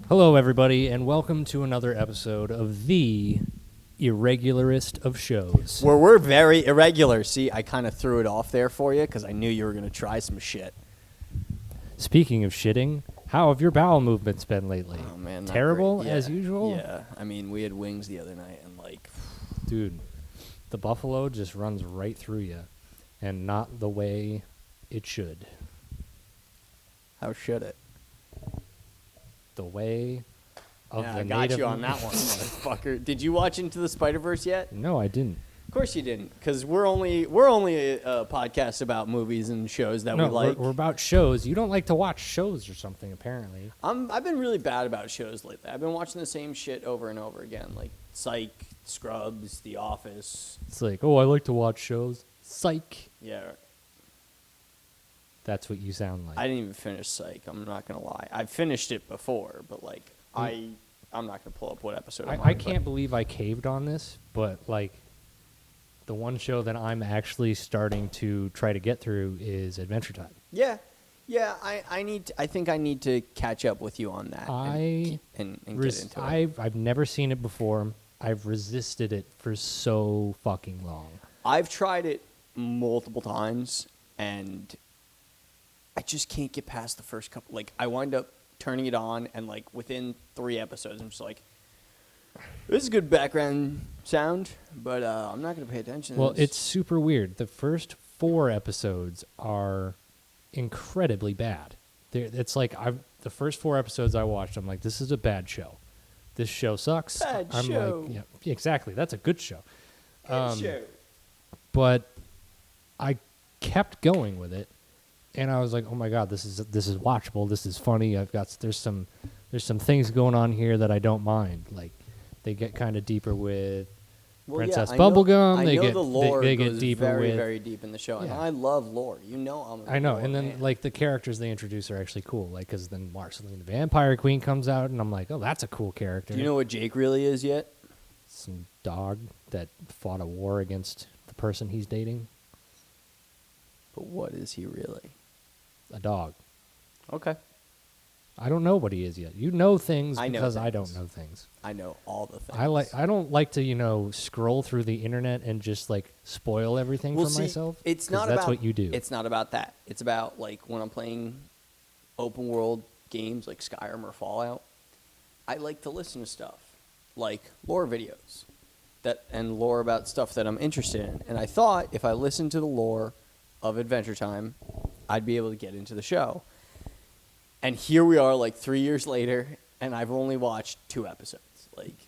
Hello, everybody, and welcome to another episode of the Irregularist of Shows. Where we're very irregular. See, I kind of threw it off there for you because I knew you were going to try some shit. Speaking of shitting, how have your bowel movements been lately? Oh, man. not Terrible, great. Yeah. as usual? Yeah. I mean, we had wings the other night, and Dude, the buffalo just runs right through you, and not the way it should. how should it? The way of Yeah, the I got native... you on that one, motherfucker. Did you watch Into the Spider-Verse yet? No, I didn't. Of course you didn't, because we're only a podcast about movies and shows that we like. We're about shows. You don't like to watch shows or something, apparently. I've been really bad about shows lately. I've been watching the same shit over and over again, like Psych, Scrubs, The Office. It's like, oh, I like to watch shows. Psych. Yeah, That's what you sound like. I didn't even finish Psych. I'm not gonna lie. I finished it before, but I'm not gonna pull up what episode. I can't believe I caved on this, but the one show that I'm actually starting to try to get through is Adventure Time. Yeah. I think I need to catch up with you on that. And get into it. I've never seen it before. I've resisted it for so fucking long. I've tried it multiple times, and I just can't get past the first couple. Like, I wind up turning it on, and within 3 episodes, I'm just like, this is good background sound, but I'm not going to pay attention. Well, it's super weird. The first 4 episodes are incredibly bad. It's like the first 4 episodes I watched, I'm like, this is a bad show. This show sucks. Bad I'm show. like, yeah, exactly. That's a good show. Good show. But I kept going with it, and I was like, oh my god, this is watchable. This is funny. There's some things going on here that I don't mind. Like, they get kind of deeper with Princess Bubblegum. I know the lore they goes get deeper very, with, very deep in the show, and Yeah. I love lore. You know, I know, lore and then man. the characters they introduce are actually cool. Because then Marceline the Vampire Queen comes out, and I'm like, oh, that's a cool character. Do you know what Jake really is yet? Some dog that fought a war against the person he's dating. But what is he really? A dog. Okay. I don't know what he is yet. You know things I know because I things. don't know things. I know all the things. I don't like to scroll through the internet and just spoil everything for myself. It's not that's about what you do. It's not about that. It's about when I'm playing open world games like Skyrim or Fallout. I like to listen to stuff like lore videos and lore about stuff that I'm interested in. And I thought if I listened to the lore of Adventure Time, I'd be able to get into the show. And here we are 3 years later, and I've only watched 2 episodes.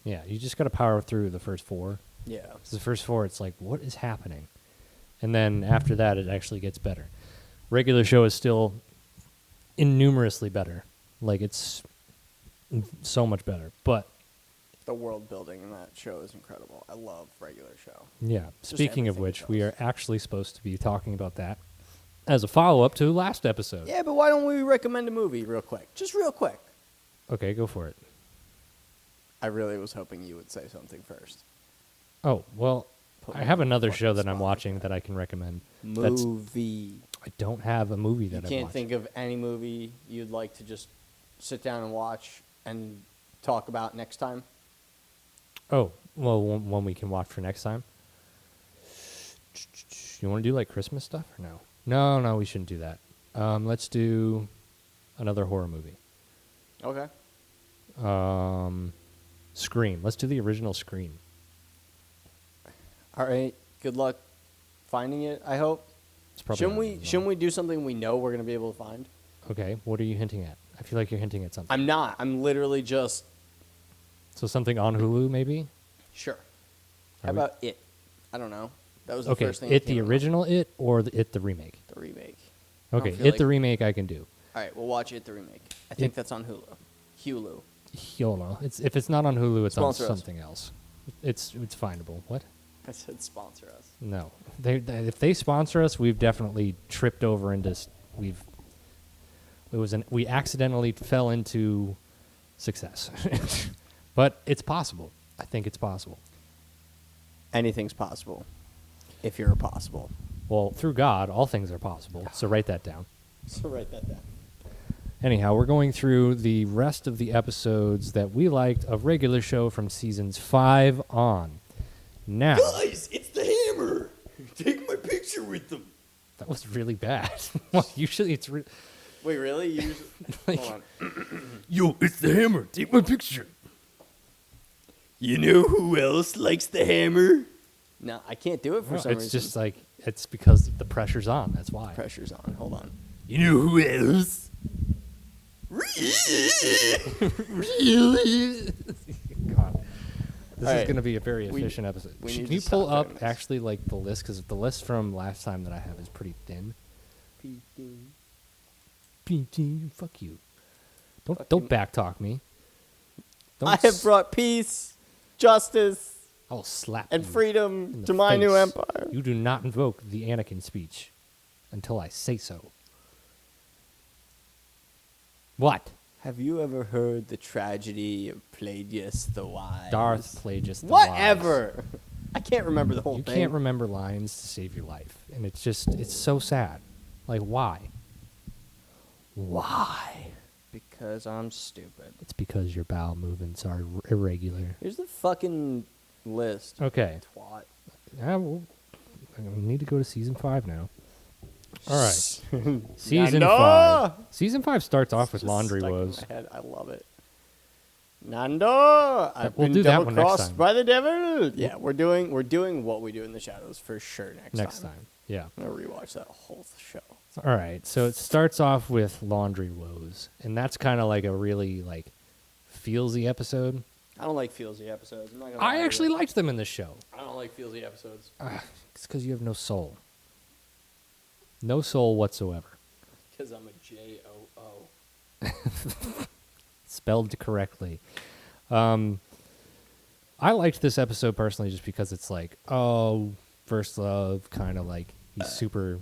Yeah, you just got to power through the first 4. Yeah. 'Cause the first 4, it's like, what is happening? And then after that, it actually gets better. Regular show is still innumerously better. It's so much better. But The world building in that show is incredible. I love regular show. yeah, speaking of everything which, it we does. are actually supposed to be talking about that as a follow-up to last episode. Yeah, but why don't we recommend a movie real quick? Just real quick. Okay, go for it. I really was hoping you would say something first. Oh, well, Put I me have on the another fucking show that I'm spot. watching that I can recommend. Movie. I don't have a movie that You I've can't watched. think of any movie you'd like to just sit down and watch and talk about next time? Oh, well, one we can watch for next time. You want to do Christmas stuff or no? No, we shouldn't do that. Let's do another horror movie. Okay. Scream. Let's do the original Scream. All right. Good luck finding it, I hope. It's probably Shouldn't we do something we know we're going to be able to find? Okay, what are you hinting at? I feel like you're hinting at something. I'm not. I'm literally just... So something on Hulu, maybe? Sure. Are How we- about It? I don't know. That was the Okay, first thing It that came the to mind. original It or It the remake? The remake. I don't Okay, feel It like- the remake I can do. All right, we'll watch It the remake. I think that's on Hulu. Hulu. YOLO. If it's not on Hulu, it's Sponsor us. on something else. It's findable. What? I said sponsor us. No. If they sponsor us, we've definitely tripped over into we accidentally fell into success. But it's possible. I think it's possible. Anything's possible if you're possible. Well, through God, all things are possible. So write that down. So write that down. Anyhow, we're going through the rest of the episodes that we liked of Regular Show from seasons 5 on. Now, Guys, it's the hammer. Take my picture with them. that was really bad. Well, usually it's Wait, really? You usually... like, Hold on. Yo, it's the hammer. Take my picture. You know who else likes the hammer? No, I can't do it for some it's reason. just like it's because the pressure's on. That's why. Pressure's on. Hold on. You know who else? God. This All is right. going to be a very We- efficient episode. we Should need you to pull stop up doing this. actually like the list? Because the list from last time that I have is pretty thin. Fuck you. Don't Fucking- backtalk me. Don't I have brought peace, justice, I will slap and you in freedom the to my new face. empire. You do not invoke the Anakin speech until I say so. What? Have you ever heard the tragedy of Plagueis the Wise? Darth Plagueis the Whatever. I can't remember the whole You thing. can't remember lines to save your life. And it's so sad. Like, why? Why? Because I'm stupid. It's because your bowel movements are irregular. Here's the fucking list. Okay. Twat. Well, I need to go to season 5 now. All right. Season Nando! 5. Season 5 starts off with Just laundry stuck in woes. my head. I love it. Nando, I've we'll been do that one next double-crossed time. by the devil. Yeah, we're doing what we do in the shadows for sure Next time. Yeah. I'm gonna rewatch that whole show. All right. So it starts off with laundry woes. And that's kind of like a really, like, feelsy episode. I don't like feelsy episodes. I'm not gonna lie I to actually you. liked them in this show. I don't like feelsy episodes. It's because you have no soul. No soul whatsoever. Because I'm a J-O-O. Spelled correctly. I liked this episode personally just because it's like, oh, first love, kind of like he's super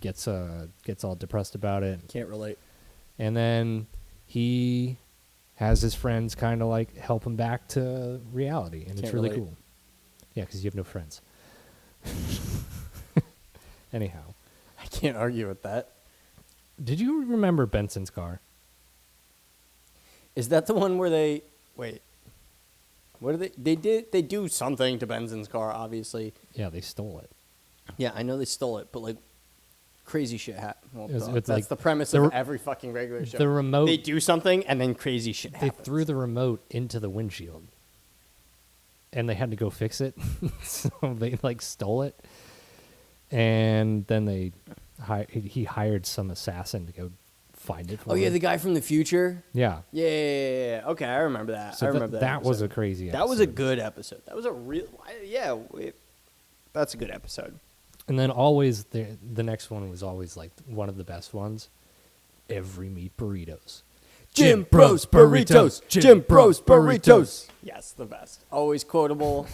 gets all depressed about it, Can't relate. and then he has his friends kind of like help him back to reality, and it's Can't really relate. cool. Yeah, because you have no friends. Anyhow, I can't argue with that. did you remember Benson's car? Is that the one where they wait? What do they do something to Benson's car, obviously. Yeah, they stole it. Yeah, I know they stole it, but like crazy shit happened. Well, It's that's like the premise the of re- every fucking regular show. The remote. They do something and then crazy shit They happens. threw the remote into the windshield, and they had to go fix it. So they like stole it, and then he hired some assassin to go find it. For Oh yeah, him. the guy from the future. Yeah. Yeah. Okay, I remember that. So I remember that was a episode. crazy. That was a episode. good episode. That was a real. Yeah, that's a good episode. And then always the next one was always like one of the best ones. Every meat burritos. Jim Bros Burritos. Jim Bros Burritos. Yes, the best. Always quotable.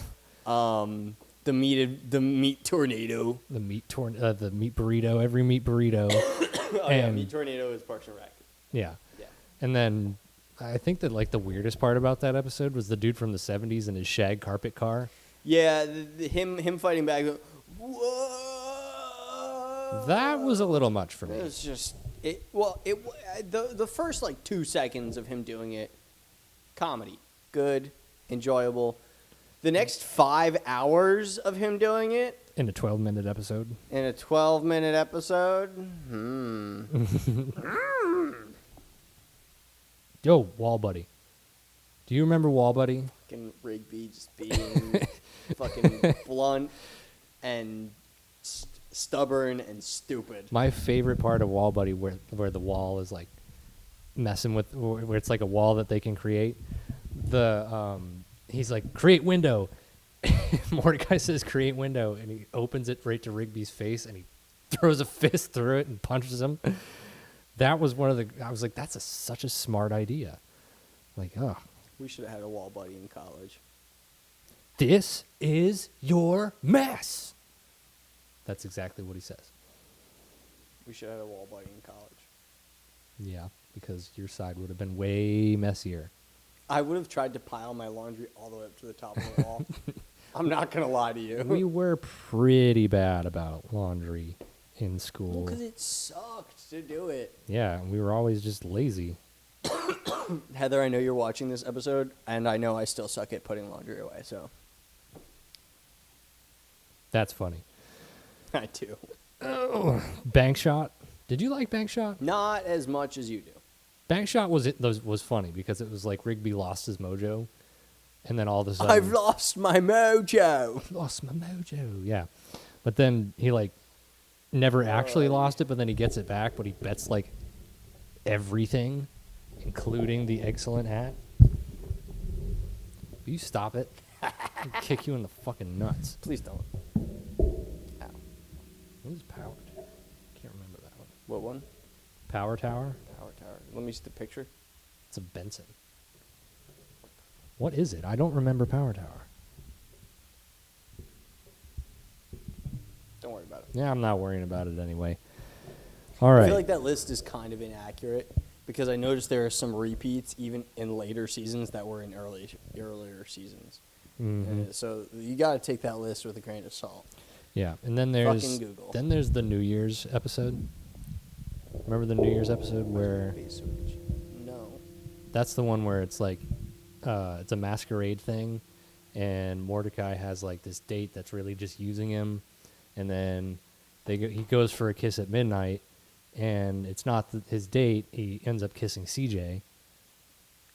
The meat tornado. The meat burrito. Every meat burrito. Oh yeah, meat tornado is Parks and Rec. Yeah. Yeah. And then I think that like the weirdest part about that episode was the dude from the 70s in his shag carpet car. Yeah, him fighting back. Whoa. That was a little much for me. It was just the first like 2 seconds of him doing it, comedy, good, enjoyable. The next 5 hours of him doing it In a 12-minute episode. in a 12-minute episode, Yo, Wall Buddy. Do you remember Wall Buddy? fucking Rigby just being fucking blunt and stubborn and stupid. My favorite part of Wall Buddy where the wall is like messing with, where it's like a wall that they can create. He's like, create window. Mordecai says create window, and he opens it right to Rigby's face, and he throws a fist through it and punches him. That was I was like, that's such a smart idea. Like, oh, We should have had a wall buddy in college. this is your mess. That's exactly what he says. We should have had a wall buddy in college. Yeah, because your side would have been way messier. I would have tried to pile my laundry all the way up to the top of the wall. I'm not going to lie to you. We were pretty bad about laundry in Well, school. because it sucked. to do it. Yeah, and we were always just lazy. Heather, I know you're watching this episode, and I know I still suck at putting laundry away, so. That's funny. I do. Oh, Bank Shot. Did you like Bank Shot? Not as much as you do. Bank Shot was funny because it was like Rigby lost his mojo, and then all of a sudden I've lost my mojo. lost my mojo. Yeah, but then he like never actually lost it, but then he gets it back. But he bets like everything, including the excellent hat. Will you stop it? I'll kick you in the fucking nuts. Please don't. Ow. What is Power Tower? Can't remember that one. What one? Power Tower? Power Tower. Let me see the picture. It's a Benson. What is it? I don't remember Power Tower. Don't worry about it. Yeah, I'm not worrying about it anyway. All right. I feel like that list is kind of inaccurate because I noticed there are some repeats even in later seasons that were in earlier seasons. Mhm. So you got to take that list with a grain of salt. Yeah, and then there's Fucking Google. then there's the New Year's episode. Remember the New Year's episode where No. that's the one where it's like it's a masquerade thing, and Mordecai has like this date that's really just using him, and then he goes for a kiss at midnight, and it's not his date. He ends up kissing CJ,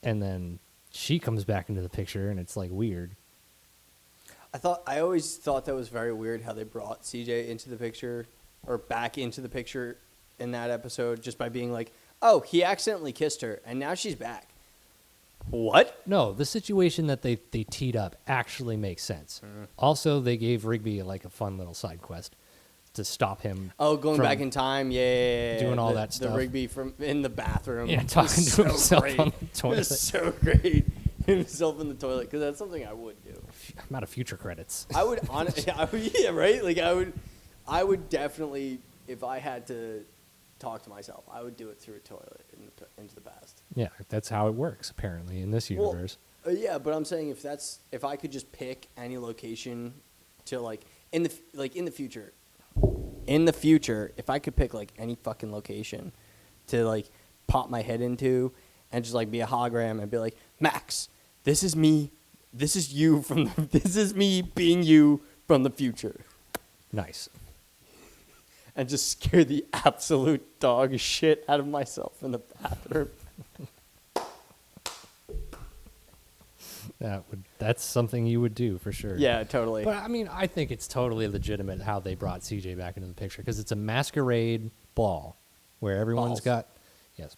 and then she comes back into the picture, and it's like weird. I always thought that was very weird how they brought CJ into the picture or back into the picture in that episode just by being like, oh, he accidentally kissed her and now she's back. What? No, the situation that they teed up actually makes sense. Also, they gave Rigby like a fun little side quest to stop him. Oh, going from back in time, yeah. doing all that stuff. The Rigby from in the bathroom. Yeah, was talking to so himself great. on the toilet. It was so great. Himself in the toilet because that's something I would do. I'm out of future credits. I would honestly, yeah, right. Like I would definitely, if I had to talk to myself, I would do it through a toilet into the past. Yeah, that's how it works apparently in this universe. Well, yeah, but I'm saying if I could just pick any location to like in the future, if I could pick like any fucking location to like pop my head into and just like be a hologram and be like, Max, this is me. This is you from this is me being you from the future. Nice. And just scare the absolute dog shit out of myself in the bathroom. That's something you would do for sure. Yeah, totally. But I mean, I think it's totally legitimate how they brought CJ back into the picture because it's a masquerade ball where everyone's got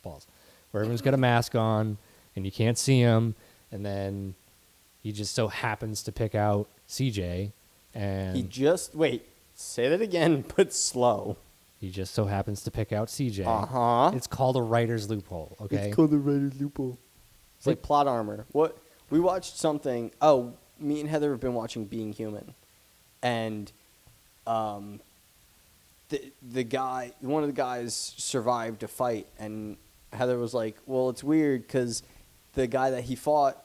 balls, where everyone's got a mask on and you can't see him, and then he just so happens to pick out CJ, and He just say that again, but slow. he just so happens to pick out CJ. Uh-huh. It's called a writer's loophole. Okay. It's called the writer's loophole. It's like plot armor. What we watched something. Oh, me and Heather have been watching Being Human, and the guy, one of the guys, survived a fight, and Heather was like, "Well, it's weird because the guy that he fought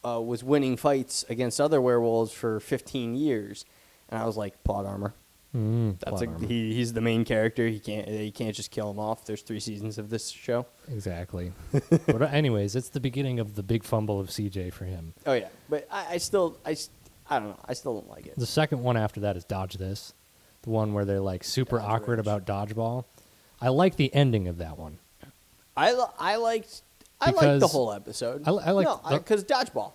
was winning fights against other werewolves for 15 years," and I was like, "Plot armor." That's plot armor. he's the main character. He can't just kill him off. There's 3 seasons of this show. Exactly. But anyways, it's the beginning of the big fumble of CJ for him. Oh yeah, but I don't know. I still don't like it. The second one after that is Dodge This, the one where they're like super Dodge awkward Ridge. about dodgeball. I like the ending of that one. I liked the Because whole episode. I liked because dodgeball.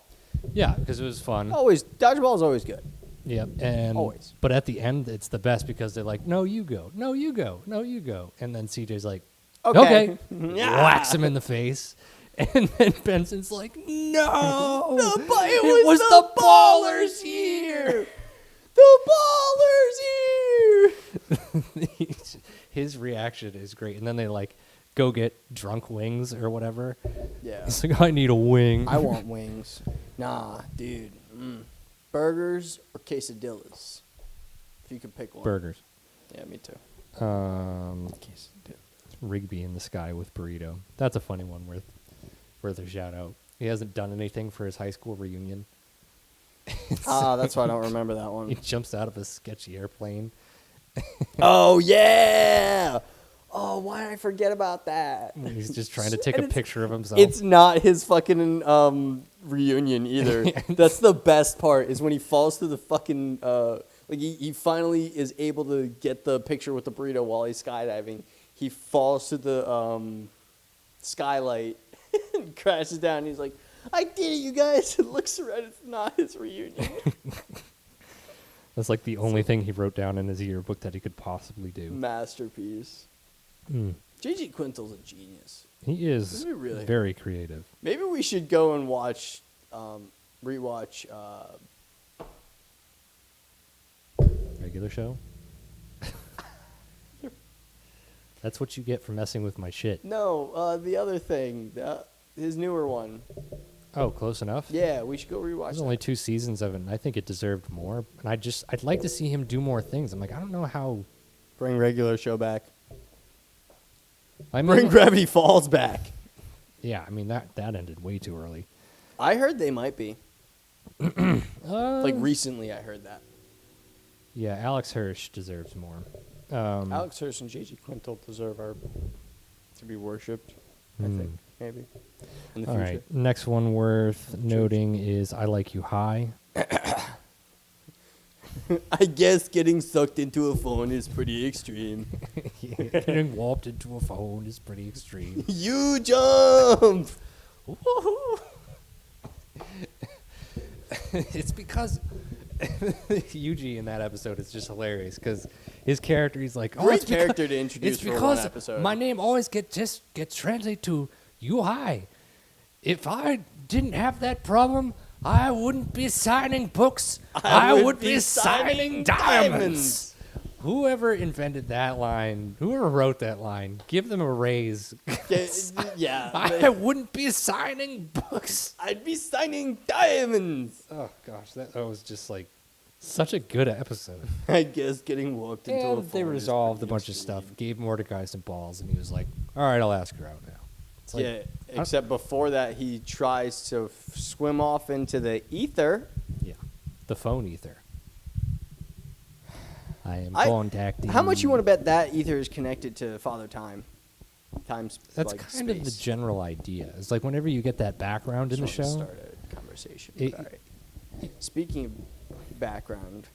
Yeah, because it was fun. Dodgeball is always good. Yep, and Always. But at the end, it's the best because they're like, "No, you go. No, you go. No, you go." And then CJ's like, "Okay." Yeah. Whacks him in the face, and then Benson's like, "No, It was the ballers year. The ballers year. His reaction is great, and then they like go get drunk wings or whatever. Yeah. He's like, "I need a wing." I want wings. Nah, dude. Burgers or quesadillas? If you could pick one. Burgers. Yeah, me too. Quesadillas. Rigby in the sky with burrito. That's a funny one worth a shout out. He hasn't done anything for his high school reunion. That's why I don't remember that one. He jumps out of a sketchy airplane. Oh yeah! Oh, why did I forget about that? He's just trying to take a picture of himself. It's not his fucking reunion either. That's the best part is when he falls through the fucking like he finally is able to get the picture with the burrito while he's skydiving. He falls through the skylight and crashes down. And he's like, "I did it, you guys!" It looks red. It's not his reunion. That's like the only thing he wrote down in his yearbook that he could possibly do. Masterpiece. J.G. Quintel's a genius. He is Really? very creative. Maybe we should go and watch, rewatch. Regular show? That's what you get for messing with my shit. No, the other thing, his newer one. Oh, Close Enough? Yeah, we should go rewatch. There's that. only 2 seasons of it, and I think it deserved more. And I'd like to see him do more things. I'm like, I don't know how. Bring regular show back. I mean, Bring Gravity Falls back. Yeah, I mean that ended way too early. I heard they might be. Like recently, I heard that. Yeah, Alex Hirsch deserves more. Alex Hirsch and J.G. Quintel deserve to be worshipped. I think maybe in the All future. right, next one worth noting is I Like You High. I guess getting sucked into a phone is pretty extreme. Getting warped into a phone is pretty extreme. You jump. Woohoo! It's because Yuji in that episode is just hilarious because his character, he's like, Great it's character to introduce it's for one because episode. my name always gets translated to you high. If I didn't have that problem, I wouldn't be signing books. I would be signing diamonds. Whoever invented that line, whoever wrote that line, give them a raise. Yeah. I wouldn't be signing books. I'd be signing diamonds. Oh gosh, that was just like such a good episode. I guess getting walked into a phone And they is resolved a pretty bunch of extreme. stuff, gave Mordecai some balls, and he was like, "All right, I'll ask her out now." It's like, Yeah, except before that, he tries to swim off into the ether. yeah, the phone ether. I am I- contacting. How much you want to bet that ether is connected to Father Time? Time's That's like, kind of the space. general idea. It's like whenever you get that background in the Just wanted show. to start a conversation. It- But all right. Speaking of background,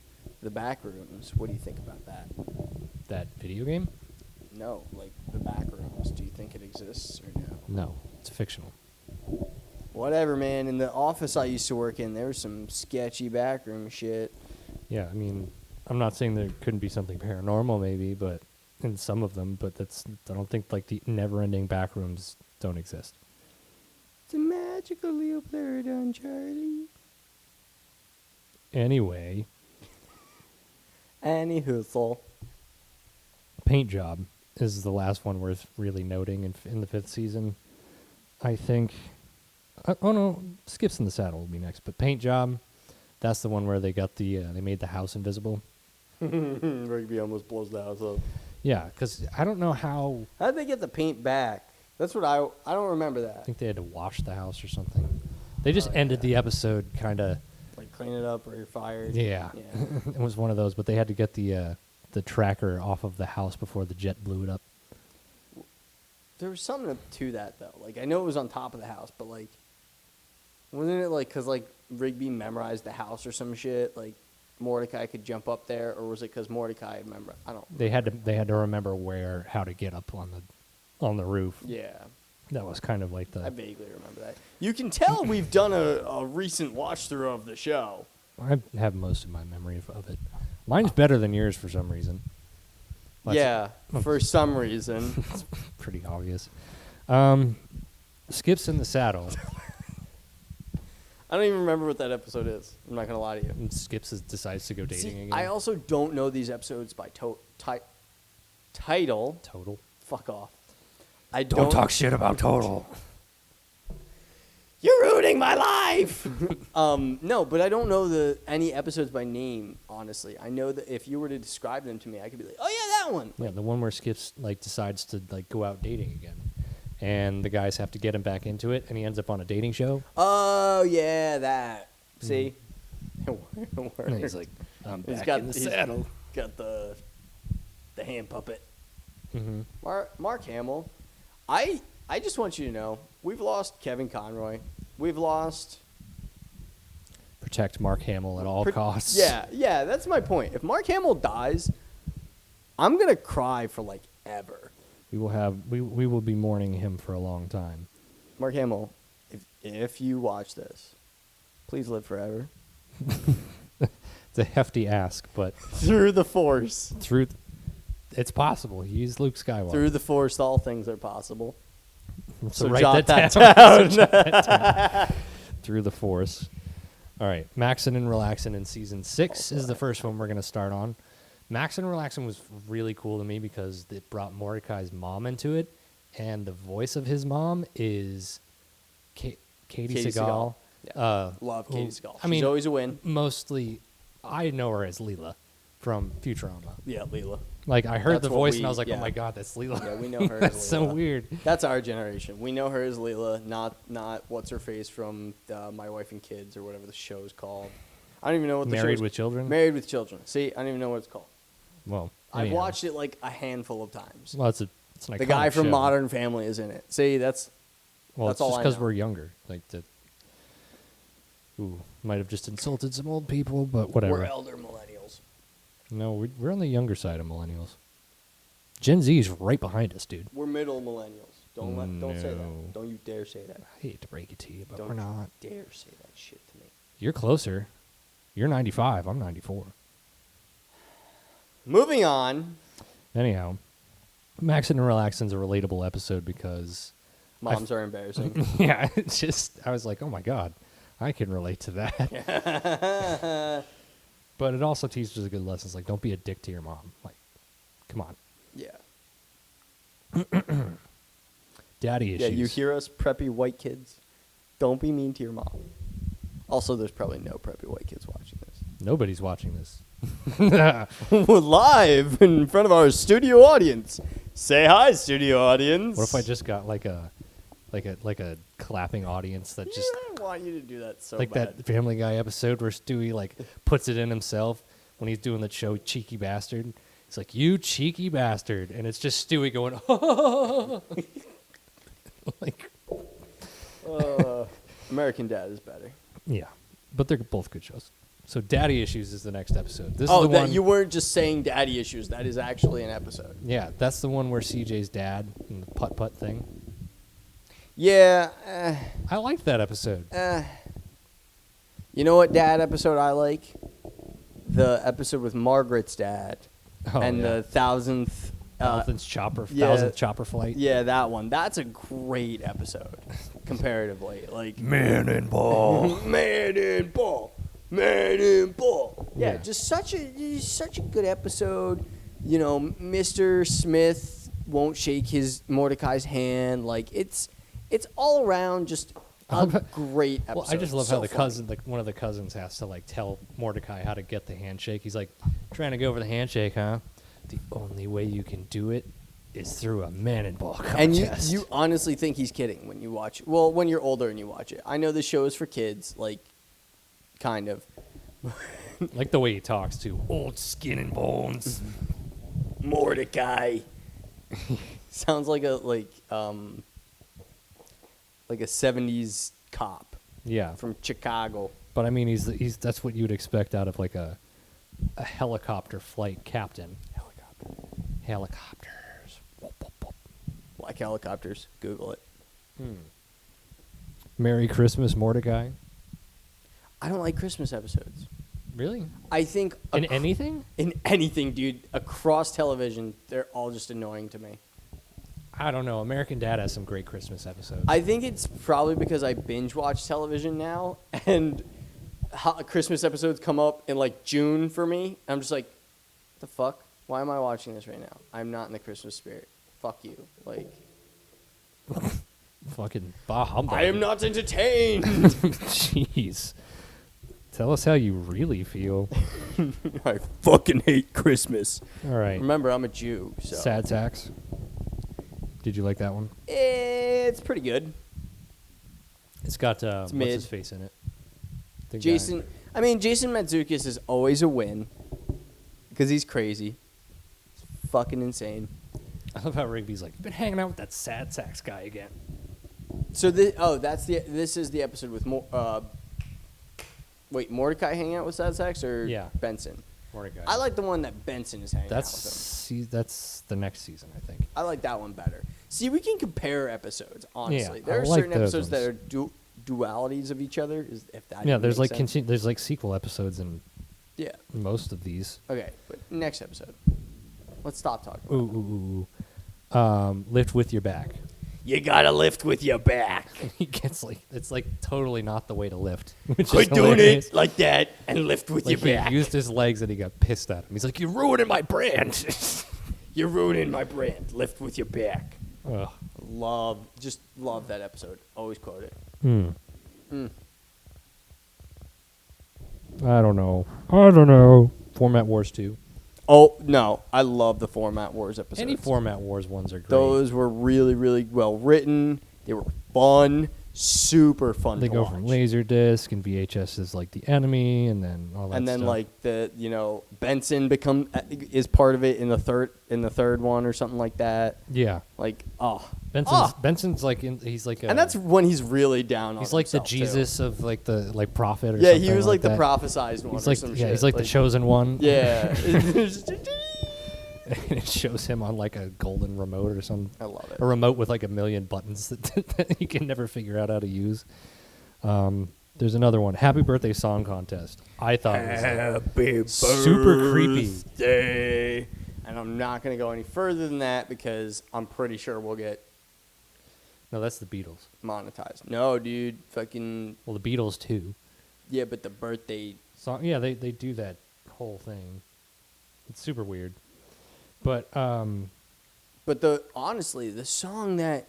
the back rooms. What do you think about that? That video game? No, like the back rooms. Do you think it exists or no? No, it's fictional. Whatever, man. In the office I used to work in, there was some sketchy backroom shit. Yeah, I mean, I'm not saying there couldn't be something paranormal, maybe, but in some of them, but I don't think like the never-ending back rooms don't exist. It's a magical little blurred on Charlie. Anyway, Anywho, Paint Job is the last one worth really noting in the 5th season. I think. Oh no, Skips in the Saddle will be next, but Paint Job, that's the one where they got they made the house invisible. Rigby almost blows the house up. Yeah, because I don't know how. How'd they get the paint back? That's what I don't remember that. I think they had to wash the house or something. They just ended the episode kind of. Like clean it up or you're fired. Yeah, it was one of those, but they had to get the tracker off of the house before the jet blew it up. There was something to that though. Like I know it was on top of the house, but like, wasn't it like because like Rigby memorized the house or some shit? Like Mordecai could jump up there, or was it because Mordecai remember? I don't. They had to remember how to get up on the roof. Yeah, That was kind of like I vaguely remember that. You can tell we've done a recent watch through of the show. I have most of my memory of it. Mine's better than yours for some reason. Well, Yeah, for some reason. it's pretty obvious. Skips in the Saddle. I don't even remember what that episode is. I'm not gonna lie to you. And Skips decides to go dating See, again. I also don't know these episodes by title. Total. Fuck off. I Don't talk shit about Total. You're ruining my life. No, but I don't know any episodes by name. Honestly, I know that if you were to describe them to me, I could be like, "Oh yeah, that one." Yeah, the one where Skips like decides to like go out dating again, and the guys have to get him back into it, and he ends up on a dating show. Oh yeah, that. See, And he's like, "I'm He's back got in the he's saddle." Got the hand puppet. Mm-hmm. Mark Hamill. I just want you to know we've lost Kevin Conroy. We've lost. Protect Mark Hamill at all costs. Yeah, that's my point. If Mark Hamill dies, I'm gonna cry for like ever. We will be mourning him for a long time. Mark Hamill, if you watch this, please live forever. It's a hefty ask, but Through the Force. It's possible. He's Luke Skywalker. Through the Force, all things are possible. So So write jot that that down. down. So jot that down. Through the Force. All right. Maxin' and Relaxin' in Season 6 is the first one we're going to start on. Maxin' and Relaxin' was really cool to me because it brought Mordecai's mom into it, and the voice of his mom is Katie Seagal. Yeah. Love Katie who- Seagal. I mean, She's always a win. Mostly, I know her as Leela from Futurama. Yeah, Leela. Like, I heard That's the what voice, we- and I was like, yeah. oh my god, that's Leela. Yeah, we know her as That's so Leela. weird. That's our generation. We know her as Leela, not what's her face from My Wife and Kids or whatever the show's called. I don't even know what the Married show's with Children? Married with Children. See, I don't even know what it's called. Well, I've anyhow. watched it like a handful of times. Well, it's an The guy iconic from show. Modern Family is in it. See, that's Well, that's it's all just I because know. we're younger. Like, might have just insulted some old people, but whatever. we're elder millennials. No, we're on the younger side of millennials. Gen Z is right behind us, dude. We're middle millennials. Don't say No. that. Don't you dare say that. I hate to break it to you, but Don't we're not. you dare say that shit to me. You're closer. You're 95. I'm 94. Moving on. Anyhow, Maxin' and Relaxin's a relatable episode because Moms are embarrassing. yeah, it's just I was like, oh my god, I can relate to that. But it also teaches a good lesson. It's like, don't be a dick to your mom. Like, come on, Yeah. daddy issues. Yeah, you hear us, preppy white kids? Don't be mean to your mom. Also, there's probably no preppy white kids watching this. Nobody's watching this. We're live in front of our studio audience. Say hi, studio audience. What if I just got like a clapping audience that just I want you to do that so like bad. that Family Guy episode where Stewie like puts it in himself when he's doing the show Cheeky Bastard. It's like, you cheeky bastard, and it's just Stewie going like American Dad is better. yeah, but they're both good shows. So Daddy Issues is the next episode. This Oh, is the that one. you weren't just saying daddy issues. That is actually an episode. Yeah, that's the one where CJ's dad and the putt putt thing. Yeah. I liked that episode. You know what dad episode I like? The episode with Margaret's dad Oh, and yeah. the thousandth. Thousandth chopper flight. Yeah, that one. That's a great episode, comparatively. Like Man and ball. Man and ball. Man and ball. Yeah, Yeah. just such a good episode. You know, Mr. Smith won't shake his Mordecai's hand. Like it's all around just a great episode. Well, I just love So how the funny. cousin, like one of the cousins, has to like tell Mordecai how to get the handshake. He's like, trying to go over the handshake, huh? The only way you can do it is through a man and ball contest. And you honestly think he's kidding when you watch it. Well, when you're older and you watch it. I know the show is for kids, like, kind of. like the way he talks to old skin and bones. Mordecai. Sounds like a 70s cop Yeah, from Chicago. but I mean, he's that's what you'd expect out of like a helicopter flight captain. Helicopters. Whoop, whoop, whoop. Black helicopters. Google it. Merry Christmas, Mordecai. I don't like Christmas episodes. Really? I think In anything? in anything, dude, across television, they're all just annoying to me. I don't know. American Dad has some great Christmas episodes. I think it's probably because I binge watch television now, and Christmas episodes come up in like June for me. I'm just like, the fuck? Why am I watching this right now? I'm not in the Christmas spirit. Fuck you. Like, Fucking bah humbug. I am not entertained. Jeez. Tell us how you really feel. I fucking hate Christmas. All right. Remember, I'm a Jew, so Sad Sacks. Did you like that one? it's pretty good. It's got what's mid. his face in it? The guy. Jason Mantzoukas is always a win because he's crazy. He's fucking insane. I love how Rigby's like, "You've been hanging out with that sad sax guy again." So this is the episode with Mordecai hanging out with Sad Sax or Yeah. Benson? Mordecai. I like the one that Benson is hanging out with him. That's the next season, I think. I like that one better. See, we can compare episodes, honestly. Yeah, There I are like certain those episodes that ones. are dualities of each other. If that Yeah, even there's makes like sense. there's like sequel episodes in Yeah. most of these. Okay, but next episode. Let's stop talking Ooh, about ooh, ooh. Lift with your back. You gotta lift with your back. He gets like it's like totally not the way to lift. Which Quit is doing hilarious. it like that and lift with Like your back. he used his legs and he got pissed at him. He's like, "You're ruining my brand." You're ruining my brand. Lift with your back. Ugh. Love that episode. Always quote it. I don't know. Format Wars 2. Oh, no. I love the Format Wars episodes. Any Format Wars ones are great. Those were really, really well written. They were fun. Super fun They to go watch. from Laserdisc and VHS is like the enemy, and then all that. And then stuff. like Benson is part of it in the third one or something like that. Yeah, Like Benson's like he's like and that's when he's really down on he's like the himself, too. Jesus of like the like prophet or Yeah, something. he was like the that. prophesized one. He's or like some yeah, shit. he's like the chosen one. Yeah. And it shows him on like a golden remote or some I love it. a remote with like a million buttons that you can never figure out how to use. There's another one, Happy Birthday Song Contest. I thought it was Happy super creepy. birthday. And I'm not going to go any further than that because I'm pretty sure we'll get No, that's the Beatles. monetized. No, dude. Fucking. Well, the Beatles too. Yeah, but the birthday. Song, yeah, they do that whole thing. It's super weird. But But honestly, the song that.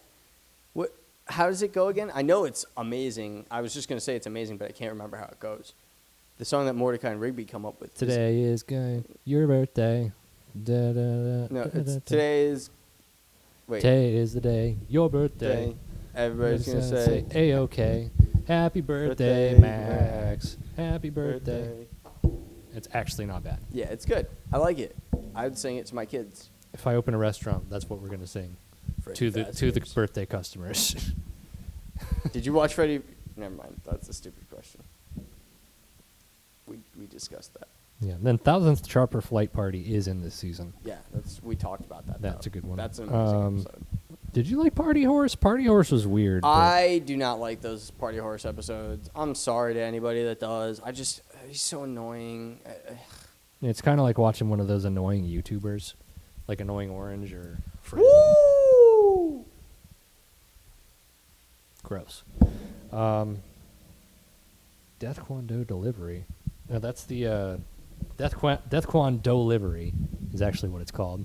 How does it go again? I know it's amazing. I was just going to say it's amazing, but I can't remember how it goes. The song that Mordecai and Rigby come up with. today is good. Your birthday. Da, da, da, No, da, da, it's da. today is. Wait. Today is the day. Your birthday. Day. Everybody's going to say. A-OK. Happy birthday, Birthday, Max. Happy birthday. It's actually not bad. Yeah, it's good. I like it. I would sing it to my kids. If I open a restaurant, that's what we're going to sing to the Freddy birthday customers. Fazbear's. Did you watch Freddy? Never mind. That's a stupid question. We discussed that. Yeah. And then Thousandth Sharper Flight Party is in this season. Yeah, we talked about that. That's though. a good one. That's an amazing episode. Did you like Party Horse? Party Horse was weird. but I do not like those Party Horse episodes. I'm sorry to anybody that does. He's so annoying. It's kind of like watching one of those annoying YouTubers, like Annoying Orange or Fred. Woo! Gross. Death Kwon-Do Delivery. No, that's the Death Kwon-Do Livery is actually what it's called,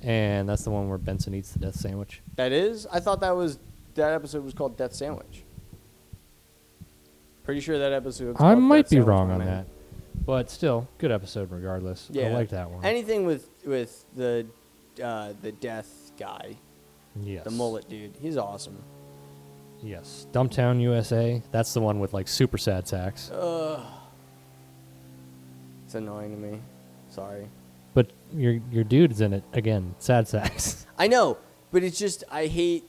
and that's the one where Benson eats the death sandwich. That is? I thought that episode was called Death Sandwich. Pretty sure that episode was I called might Death be Sandwich, wrong my on man. that, but still, good episode regardless. Yeah. I like that one. Anything with the death guy, Yes. the mullet dude, he's awesome. Yes. Dumptown USA. That's the one with like super sad sax. It's annoying to me. Sorry. But your dude's in it again. Sad sax. I know, but it's just I hate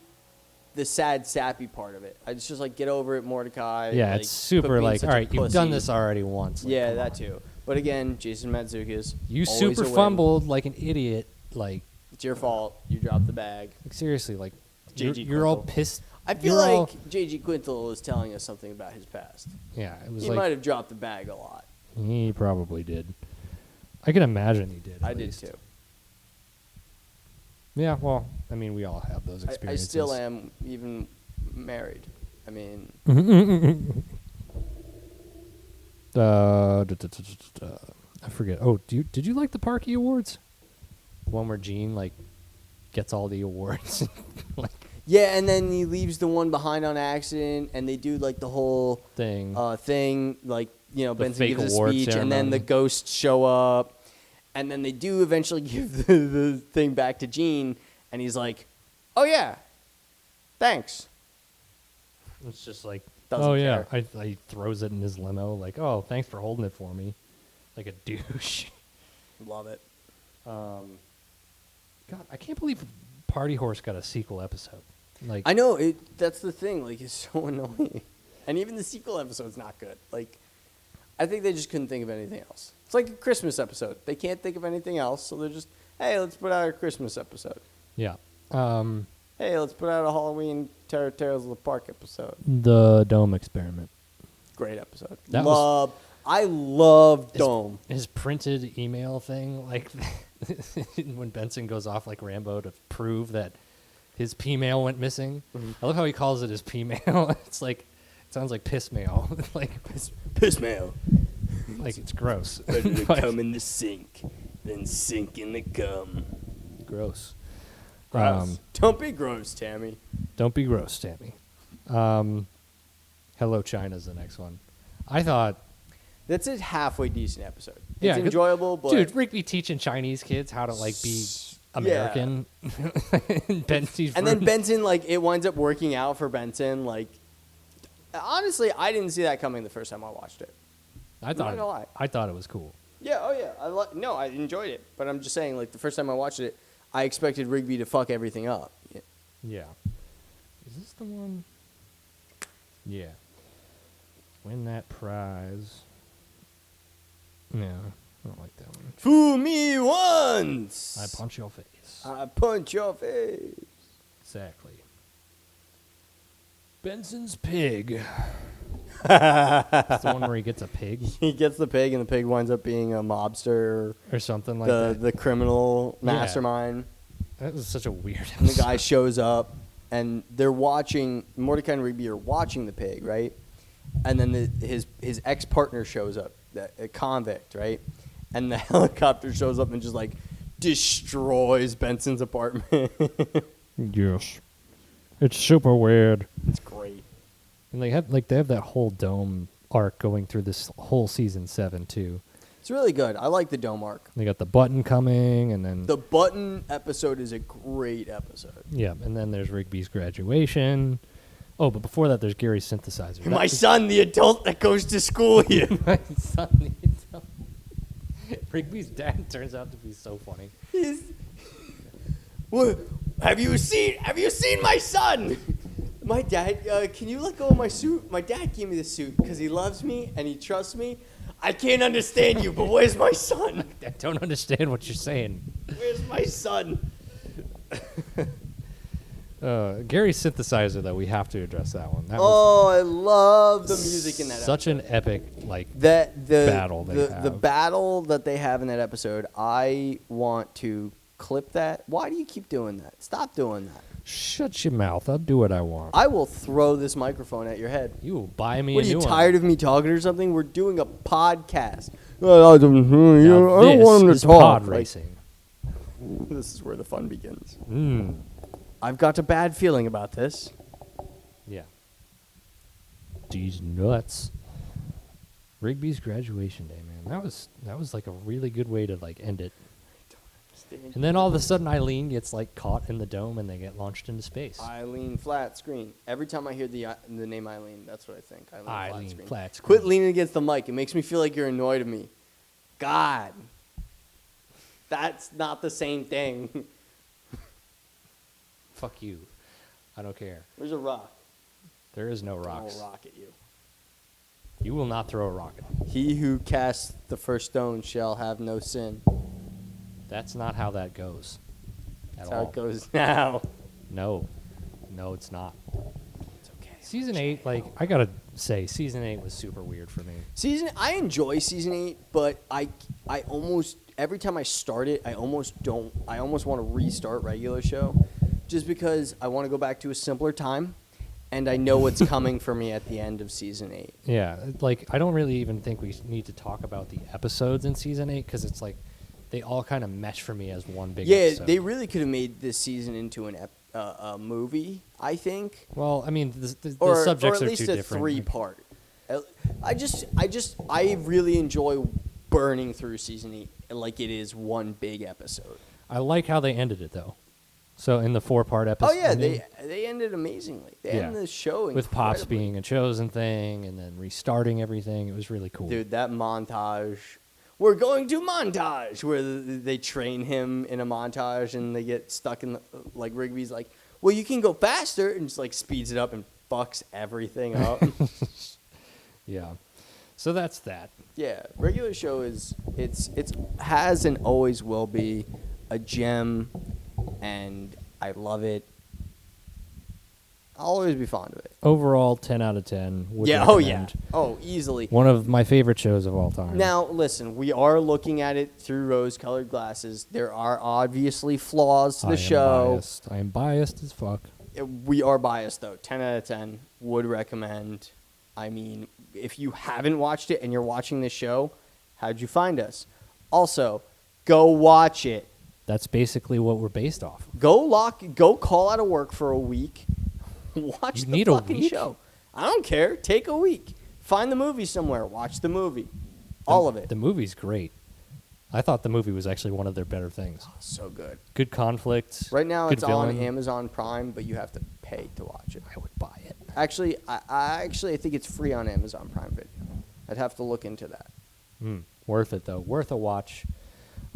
the sad sappy part of it. It's just like get over it, Mordecai. Yeah, like, it's quit super being like, such all a right, you've done pussy. this already once. Like, Yeah, come that on. too. But again, Jason Mantzoukas. You always super a win. fumbled like an idiot. Like It's your fault. You dropped the bag. seriously, like you're, JG you're all Quintal. pissed. I feel You're all- like J.G. Quintal is telling us something about his past. Yeah, it was He like might have dropped the bag a lot. he probably did. I can imagine he did. I at did least. too. Yeah, well, I mean, we all have those I experiences. still am even married. I mean, I forget. Oh, did you like the Parky Awards? The one where Gene like gets all the awards. Like yeah, and then he leaves the one behind on accident, and they do like the whole thing. thing, like The Benson fake gives a award speech, and then the ceremony. ghosts show up, and then they do eventually give the thing back to Gene, and he's like, "Oh yeah, thanks." It's just like, Doesn't oh yeah, care. he throws it in his limo. Like, oh, thanks for holding it for me, like a douche. Love it. God, I can't believe Party Horse got a sequel episode. Like I know it. That's the thing. Like, it's so annoying, and even the sequel episode's not good. Like, I think they just couldn't think of anything else. It's like a Christmas episode. They can't think of anything else, so they're just, hey, let's put out a Christmas episode. yeah. Hey, let's put out a Halloween Tales of the Park episode. The Dome Experiment. Great episode. That I love Dome. His printed email thing, like when Benson goes off like Rambo to prove that his P-mail went missing. I love how he calls it his P-mail. It's like, it sounds like piss mail. Like Piss mail. like it's gross. Better to Like, come in the sink than sink in the cum. gross. Gross. Don't be gross, Tammy. Don't be gross, Tammy. Hello China's the next one. I thought, That's a halfway decent episode. yeah, It's 'cause- enjoyable, but dude, Rigby teaching Chinese kids how to like be American. And Benson's and then ruined- Benson, like, it winds up working out for Benson. Like, honestly, I didn't see that coming the first time I watched it. I not thought gonna lie. I thought it was cool. Yeah, oh yeah, I enjoyed it, but I'm just saying, like, the first time I watched it, I expected Rigby to fuck everything up. Yeah. Yeah. Is this the one? Yeah. Win that prize. Yeah, I don't like that one. Fool me once. I punch your face. I punch your face. Exactly. Benson's pig. It's the one where he gets a pig He gets the pig, and the pig winds up being a mobster, or something like the that. the criminal Yeah. mastermind. That was such a weird And the episode. guy shows up, and they're watching. Mordecai and Rigby are watching the pig, right? And then his ex partner shows up, a convict, right? And the helicopter shows up and just like destroys Benson's apartment. Yes. It's super weird. It's great. And they have that whole Dome arc going through this whole season 7 too. It's really good. I like the Dome arc. They got the button coming, and then The Button episode is a great episode. yeah, and then there's Rigby's graduation. Oh, but before that, there's Gary's synthesizer. My son, the adult that goes to school here. My son. Rigby's dad turns out to be so funny. What? Have you seen my son? My dad, can you let go of my suit? My dad gave me the suit because he loves me and he trusts me. I can't understand you, but where's my son? I don't understand what you're saying. Where's my son? Gary's synthesizer, though, we have to address that one. That Oh, I love the music in that was such episode. an epic, like, The battle they the have. battle that they have in that episode, I want to clip that. Why do you keep doing that? Stop doing that. shut your mouth. I'll do what I want. I will throw this microphone at your head. You will buy me What a are you new tired one. of me talking or something? We're doing a podcast. I Now, don't this want him to is talk. pod Like, racing. this is where the fun begins. Mm. I've got a bad feeling about this. Yeah. These nuts. Rigby's graduation day, man. That was like a really good way to like end it. And then all of a sudden, Eileen gets like caught in the dome, and they get launched into space. Eileen Flat Screen. Every time I hear the name Eileen, that's what I think. Eileen Screen. Flat Screen. Quit leaning against the mic. It makes me feel like you're annoyed of me. God. That's not the same thing. Fuck you. I don't care. There's a rock. There is no I'll rocks. rock at you. You will not throw a rock at me. He who casts the first stone shall have no sin. That's not how that goes. At That's all. how it goes now. No. No, it's not. It's okay. Season 8, like, I gotta say, Season 8 was super weird for me. I enjoy season 8, but I almost every time I start it, I almost want to restart regular show, just because I want to go back to a simpler time, and I know what's coming for me at the end of season 8. Yeah, like, I don't really even think we need to talk about the episodes in Season 8, because it's like, they all kind of mesh for me as one big Yeah, episode. they really could have made this season into a movie, I think, Well, I mean, the or subjects at are least too a different. 3-part. I really enjoy burning through season 8 like it is one big episode. I like how they ended it, though. So in the 4-part episode, Oh yeah, they ended amazingly. They ended the show with Pops incredibly. being a chosen thing and then restarting everything. It was really cool. Dude, that montage we're going to montage, where they train him in a montage and they get stuck in like Rigby's like, well, you can go faster, and just like speeds it up and fucks everything up. Yeah. So that's that. Yeah, Regular Show it's has and always will be a gem, and I love it. I'll always be fond of it. Overall, 10 out of 10. Would Yeah, recommend. oh, easily. One of my favorite shows of all time. Now, listen, we are looking at it through rose-colored glasses. There are obviously flaws to the show. I am biased as fuck. We are biased, though. 10 out of 10. Would recommend. I mean, if you haven't watched it and you're watching this show, how'd you find us? Also, go watch it. That's basically what we're based off of. Go call out of work for a week. Watch You the need a fucking week? show. I don't care. Take a week. Find the movie somewhere. Watch the movie. All of it. The movie's great. I thought the movie was actually one of their better things. So good. Good conflict. Right now good it's villain. on Amazon Prime, but you have to pay to watch it. I would buy it. Actually, I think it's free on Amazon Prime Video. I'd have to look into that. Worth it, though. Worth a watch.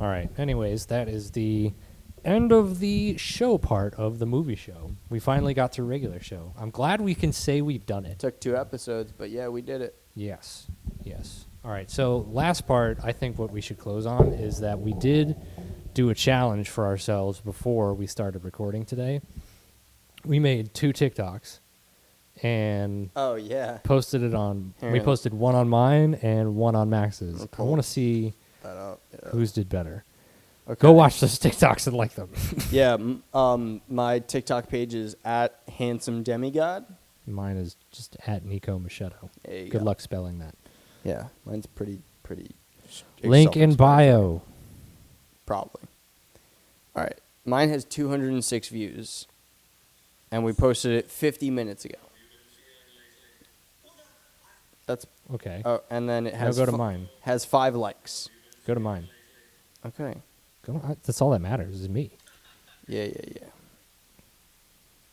All right. Anyways, that is the end of the show part of the movie show. We finally got to Regular Show. I'm glad we can say we've done it. Took 2 episodes, but yeah, we did it. Yes. Yes. All right. So last part, I think what we should close on is that we did do a challenge for ourselves before we started recording today. We made 2 TikToks and Oh yeah. posted it on. Here. We posted one on mine and one on Max's. I'll I pull want to see that up. Yeah. whose did better. Okay. Go watch those TikToks and like them. Yeah, my TikTok page is at handsome demigod. Mine is just at Nico Machado. There you Good go. luck spelling that. Yeah, mine's pretty. Link in self-explanatory. bio. Probably. All right, mine has 206 views, and we posted it 50 minutes ago. That's Okay. and then it Now has go to mine. has 5 likes. Go to mine. Okay. That's all that matters is me. Yeah. You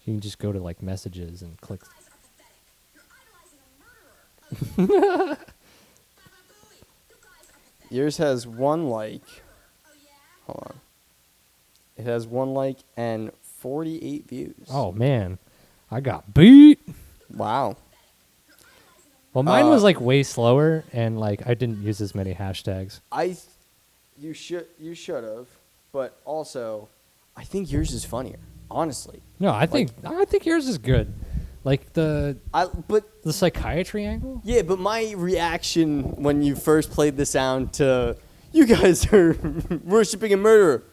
can just go to like messages and click. Yours has 1 like. Hold on. It has 1 like and 48 views. Oh man, I got beat. Wow. Well, mine was like way slower, and like I didn't use as many hashtags. You should have, but also, I think yours is funnier. Honestly, No, I think yours is good. Like the psychiatry angle. yeah, but my reaction when you first played the sound to you guys are worshiping a murderer.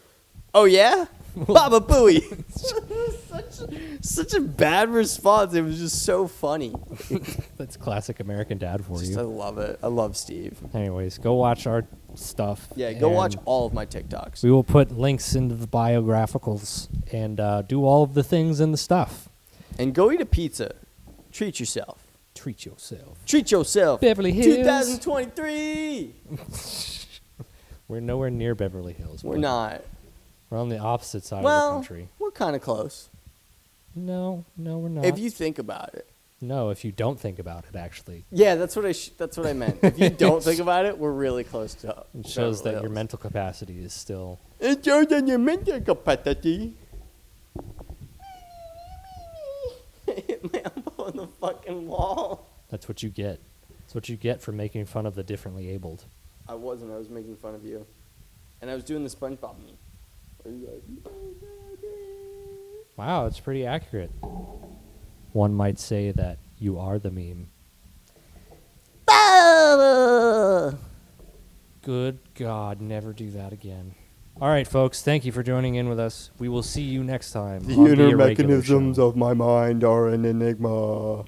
Oh yeah, Baba Booey. such a bad response. It was just so funny. That's classic American Dad for I you. love it. I love Steve. Anyways, go watch our stuff. Yeah, go and watch all of my TikToks. We will put links into the biographicals and do all of the things in the stuff. And go eat a pizza. Treat yourself. Treat yourself. Treat yourself. Beverly Hills. 2023. We're nowhere near Beverly Hills. We're but not. We're on the opposite side of Well, the country. we're kind of close. No, we're not. If you think about it. No, if you don't think about it, actually. Yeah, that's what I meant. If you don't think about it, we're really close to. It shows that Beverly your Hills. mental capacity is still... It shows that your mental capacity. Hit my elbow on the fucking wall. That's what you get. That's what you get for making fun of the differently abled. I wasn't. I was making fun of you. And I was doing the SpongeBob meme. Where you like, Wow, it's pretty accurate. One might say that you are the meme. Good God, never do that again. All right, folks, thank you for joining in with us. We will see you next time. The on inner Irregular mechanisms Show. of my mind are an enigma.